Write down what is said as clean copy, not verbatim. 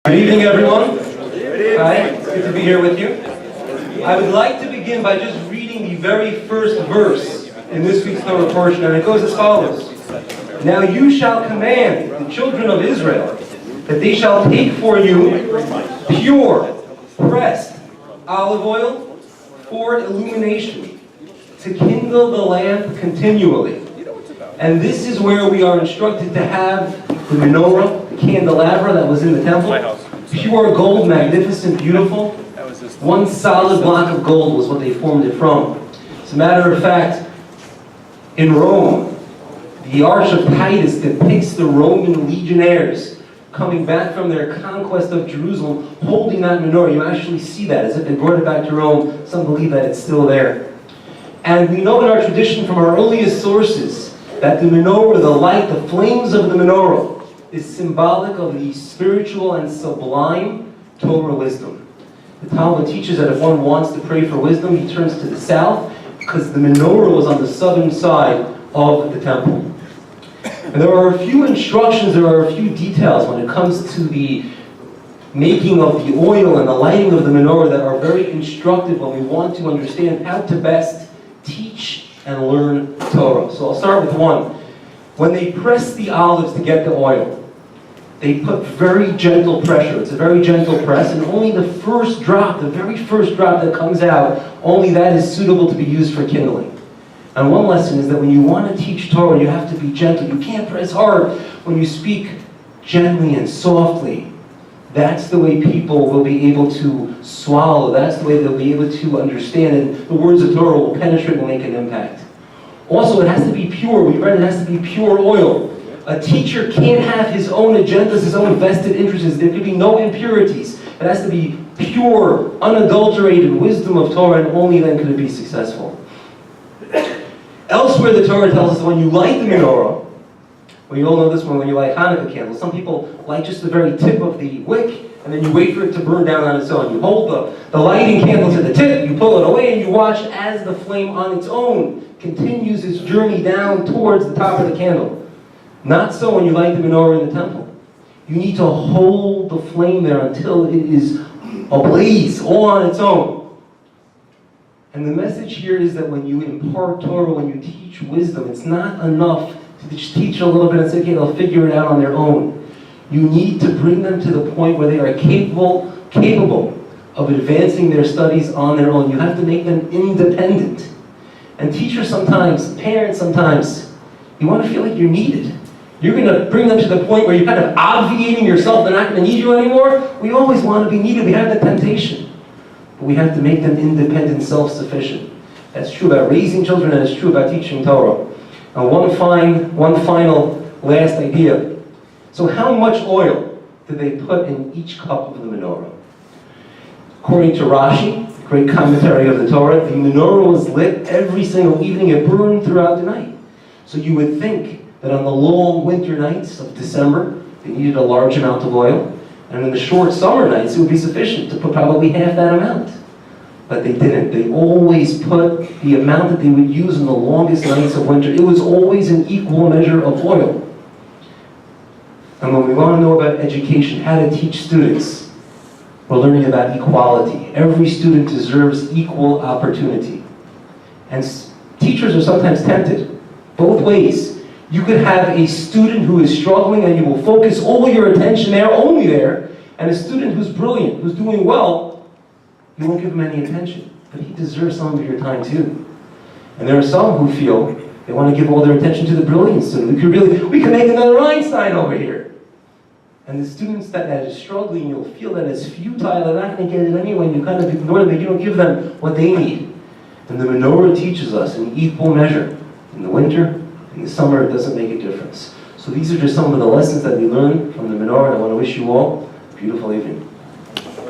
Good evening, everyone. Hi, it's good to be here with you. I would like to begin by just reading the very first verse in this week's Torah portion, and it goes as follows. Now you shall command the children of Israel that they shall take for you pure, pressed olive oil for illumination, to kindle the lamp continually. And this is where we are instructed to have the menorah, the candelabra that was in the temple. Pure gold, magnificent, beautiful. One solid block of gold was what they formed it from. As a matter of fact, in Rome, the Arch of Titus depicts the Roman legionnaires coming back from their conquest of Jerusalem, holding that menorah. You actually see that, as if they brought it back to Rome. Some believe that it's still there. And we know in our tradition from our earliest sources that the menorah, the light, the flames of the menorah, is symbolic of the spiritual and sublime Torah wisdom. The Talmud teaches that if one wants to pray for wisdom, he turns to the south, because the menorah was on the southern side of the temple. And there are a few instructions, there are a few details when it comes to the making of the oil and the lighting of the menorah that are very instructive when we want to understand how to best teach and learn Torah. So I'll start with one. When they press the olives to get the oil, they put very gentle pressure. It's a very gentle press, and only the first drop, the very first drop that comes out, only that is suitable to be used for kindling. And one lesson is that when you want to teach Torah, you have to be gentle. You can't press hard. When you speak gently and softly, that's the way people will be able to swallow. That's the way they'll be able to understand, and the words of Torah will penetrate, will make an impact. Also, it has to be pure. We read it has to be pure oil. A teacher can't have his own agendas, his own vested interests. There could be no impurities. It has to be pure, unadulterated wisdom of Torah, and only then could it be successful. Elsewhere, the Torah tells us that when you light the menorah, well, you all know this one when you light Hanukkah candles. Some people light just the very tip of the wick, and then you wait for it to burn down on its own. You hold the lighting candle to the tip, you pull it away, and you watch as the flame on its own continues its journey down towards the top of the candle. Not so when you light the menorah in the temple. You need to hold the flame there until it is ablaze all on its own. And the message here is that when you impart Torah, when you teach wisdom, it's not enough to just teach a little bit and say, okay, they'll figure it out on their own. You need to bring them to the point where they are capable of advancing their studies on their own. You have to make them independent. And teachers sometimes, parents sometimes, you want to feel like you're needed. You're going to bring them to the point where you're kind of obviating yourself. They're not going to need you anymore. We always want to be needed. We have that temptation. But we have to make them independent, self-sufficient. That's true about raising children, and it's true about teaching Torah. And one final last idea. So how much oil did they put in each cup of the menorah? According to Rashi, great commentary of the Torah, the menorah was lit every single evening. It burned throughout the night. So you would think that on the long winter nights of December, they needed a large amount of oil. And in the short summer nights, it would be sufficient to put probably half that amount. But they didn't. They always put the amount that they would use in the longest nights of winter. It was always an equal measure of oil. And when we want to know about education, how to teach students, we're learning about equality. Every student deserves equal opportunity. And teachers are sometimes tempted both ways. You could have a student who is struggling and you will focus all your attention there, only there, and a student who's brilliant, who's doing well, you won't give him any attention. But he deserves some of your time too. And there are some who feel they want to give all their attention to the brilliant student. We could make another Einstein over here. And the students that is struggling, you'll feel that it's futile, they're not going to get it anyway, and you kind of ignore them, you don't give them what they need. And the menorah teaches us in equal measure. In the winter, in the summer, it doesn't make a difference. So these are just some of the lessons that we learn from the menorah, and I want to wish you all a beautiful evening.